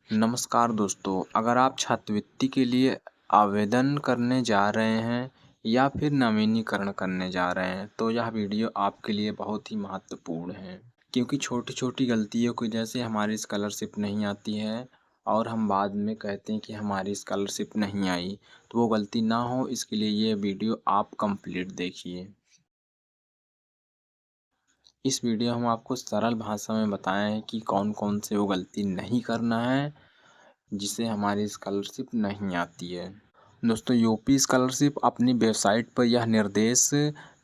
नमस्कार दोस्तों, अगर आप छात्रवृत्ति के लिए आवेदन करने जा रहे हैं या फिर नवीनीकरण करने जा रहे हैं, तो यह वीडियो आपके लिए बहुत ही महत्वपूर्ण है। क्योंकि छोटी-छोटी गलतियों की वजह से हमारी स्कॉलरशिप नहीं आती है और हम बाद में कहते हैं कि हमारी स्कॉलरशिप नहीं आई, तो वो गलती ना हो इसके लिए ये वीडियो आप कंप्लीट देखिए। इस वीडियो हम आपको सरल भाषा में बताएँ हैं कि कौन-कौन से वो गलती नहीं करना है जिससे हमारी स्कॉलरशिप नहीं आती है। दोस्तों, यूपी स्कॉलरशिप अपनी वेबसाइट पर यह निर्देश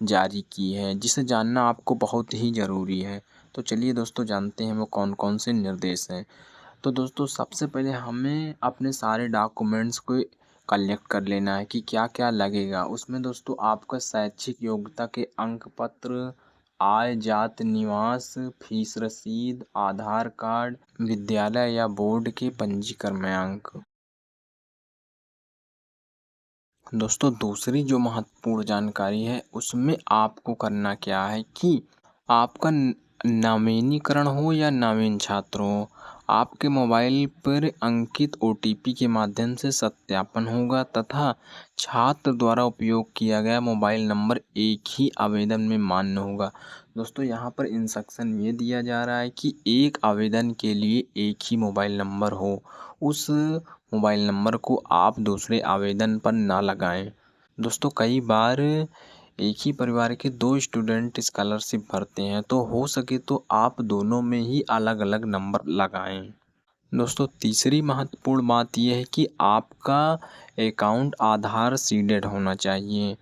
जारी की है जिसे जानना आपको बहुत ही ज़रूरी है। तो चलिए दोस्तों, जानते हैं वो कौन-कौन से निर्देश हैं। तो दोस्तों, सबसे पहले हमें अपने सारे डॉक्यूमेंट्स को कलेक्ट कर लेना है कि क्या-क्या लगेगा। उसमें दोस्तों आपका शैक्षिक योग्यता के अंक पत्र, आय, जाति, निवास, फीस रसीद, आधार कार्ड, विद्यालय या बोर्ड के पंजीकर्मांक। दोस्तों, दूसरी जो महत्वपूर्ण जानकारी है उसमें आपको करना क्या है कि आपका नवीनीकरण हो या नवीन छात्र हो, आपके मोबाइल पर अंकित ओटीपी के माध्यम से सत्यापन होगा तथा छात्र द्वारा उपयोग किया गया मोबाइल नंबर एक ही आवेदन में मान्य होगा। दोस्तों, यहाँ पर इंस्ट्रक्शन ये दिया जा रहा है कि एक आवेदन के लिए एक ही मोबाइल नंबर हो। उस मोबाइल नंबर को आप दूसरे आवेदन पर ना लगाएं। दोस्तों, कई बार एक ही परिवार के 2 स्टूडेंट स्कॉलरशिप भरते हैं, तो हो सके तो आप दोनों में ही अलग-अलग नंबर लगाएं। दोस्तों, तीसरी महत्वपूर्ण बात यह है कि आपका अकाउंट आधार सीडेड होना चाहिए,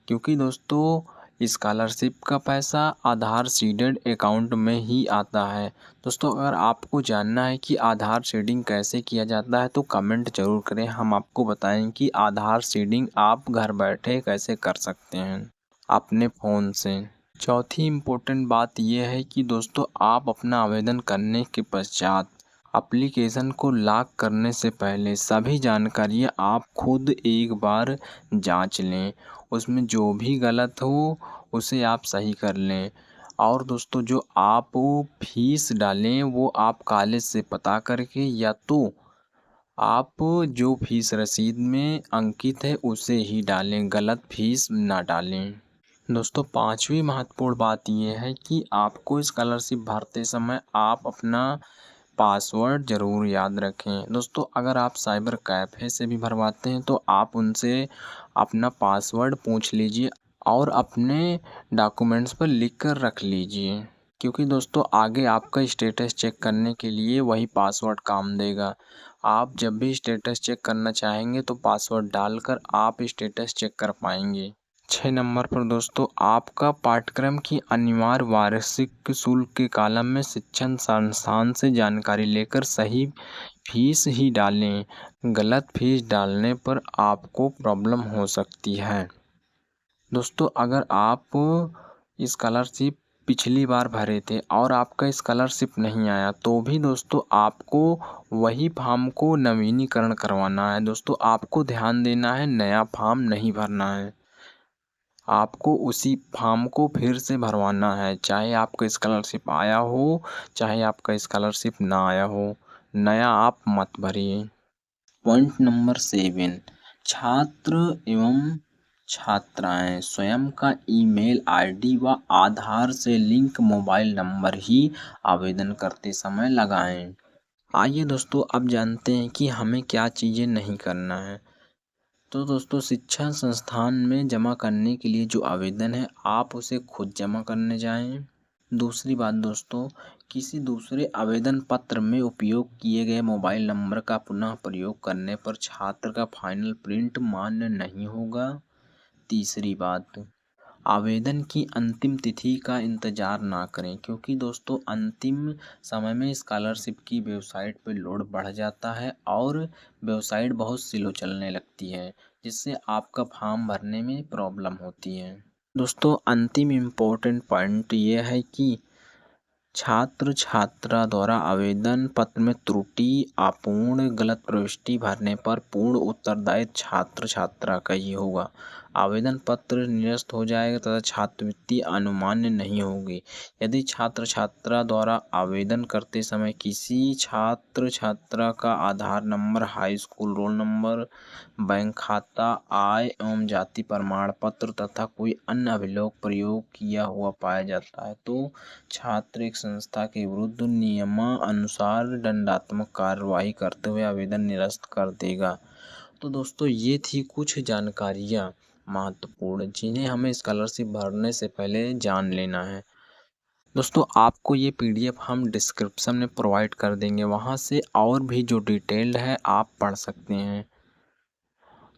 क्योंकि दोस्तों स्कॉलरशिप का पैसा आधार सीडेड अकाउंट में ही आता है। दोस्तों, अगर आपको जानना है कि आधार सीडिंग कैसे किया जाता है तो कमेंट ज़रूर करें, हम आपको बताएं कि आधार सीडिंग आप घर बैठे कैसे कर सकते हैं अपने फ़ोन से। चौथी इम्पोर्टेंट बात यह है कि दोस्तों आप अपना आवेदन करने के पश्चात एप्लीकेशन को लॉक करने से पहले सभी जानकारियाँ आप खुद एक बार जांच लें। उसमें जो भी गलत हो उसे आप सही कर लें। और दोस्तों, जो आप फीस डालें वो आप कॉलेज से पता करके या तो आप जो फीस रसीद में अंकित है उसे ही डालें, गलत फीस ना डालें। दोस्तों, पांचवी महत्वपूर्ण बात यह है कि आपको स्कॉलरशिप भरते समय आप अपना पासवर्ड ज़रूर याद रखें। दोस्तों, अगर आप साइबर कैफ़े से भी भरवाते हैं तो आप उनसे अपना पासवर्ड पूछ लीजिए और अपने डॉक्यूमेंट्स पर लिख कर रख लीजिए, क्योंकि दोस्तों आगे आपका स्टेटस चेक करने के लिए वही पासवर्ड काम देगा। आप जब भी स्टेटस चेक करना चाहेंगे तो पासवर्ड डालकर आप स्टेटस चेक कर पाएंगे। 6 नंबर पर दोस्तों, आपका पाठ्यक्रम की अनिवार्य वार्षिक शुल्क के कॉलम में शिक्षण संस्थान से जानकारी लेकर सही फीस ही डालें। गलत फीस डालने पर आपको प्रॉब्लम हो सकती है। दोस्तों, अगर आप स्कॉलरशिप पिछली बार भरे थे और आपका स्कॉलरशिप नहीं आया तो भी दोस्तों आपको वही फॉर्म को नवीनीकरण करवाना है। दोस्तों, आपको ध्यान देना है, नया फॉर्म नहीं भरना है। आपको उसी फॉर्म को फिर से भरवाना है, चाहे आपका स्कॉलरशिप आया हो, चाहे आपका स्कॉलरशिप ना आया हो, नया आप मत भरिए। पॉइंट नंबर 7, छात्र एवं छात्राएं स्वयं का ईमेल आईडी व आधार से लिंक मोबाइल नंबर ही आवेदन करते समय लगाएं। आइए दोस्तों, अब जानते हैं कि हमें क्या चीज़ें नहीं करना है। तो दोस्तों, शिक्षा संस्थान में जमा करने के लिए जो आवेदन है आप उसे खुद जमा करने जाएं। दूसरी बात दोस्तों, किसी दूसरे आवेदन पत्र में उपयोग किए गए मोबाइल नंबर का पुनः प्रयोग करने पर छात्र का फाइनल प्रिंट मान्य नहीं होगा। तीसरी बात, आवेदन की अंतिम तिथि का इंतज़ार ना करें, क्योंकि दोस्तों अंतिम समय में स्कॉलरशिप की वेबसाइट पर लोड बढ़ जाता है और वेबसाइट बहुत स्लो चलने लगती है, जिससे आपका फॉर्म भरने में प्रॉब्लम होती है। दोस्तों, अंतिम इम्पोर्टेंट पॉइंट ये है कि छात्र छात्रा द्वारा आवेदन पत्र में त्रुटि, अपूर्ण, गलत प्रविष्टि भरने पर पूर्ण उत्तरदायित्व छात्र छात्रा का ही होगा। आवेदन पत्र निरस्त हो जाएगा तथा छात्रवृत्ति अनुमान्य नहीं होगी। यदि छात्र छात्रा द्वारा आवेदन करते समय किसी छात्र छात्रा का Aadhaar number, high school roll number, bank खाता, आय एवं जाति प्रमाण पत्र तथा कोई अन्य अभिलेख प्रयोग किया हुआ पाया जाता है तो छात्र एक संस्था के विरुद्ध नियमानुसार दंडात्मक कार्यवाही करते हुए आवेदन निरस्त कर देगा। तो दोस्तों ये थी कुछ जानकारियाँ महत्वपूर्ण जिन्हें हमें स्कॉलरशिप भरने से पहले जान लेना है। दोस्तों आपको ये पीडीएफ हम डिस्क्रिप्शन में प्रोवाइड कर देंगे, वहाँ से और भी जो डिटेल्ड है आप पढ़ सकते हैं।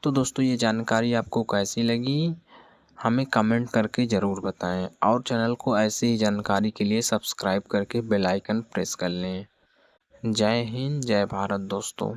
तो दोस्तों ये जानकारी आपको कैसी लगी हमें कमेंट करके ज़रूर बताएं और चैनल को ऐसे ही जानकारी के लिए सब्सक्राइब करके बेल आइकन प्रेस कर लें। जय हिंद, जय भारत दोस्तों।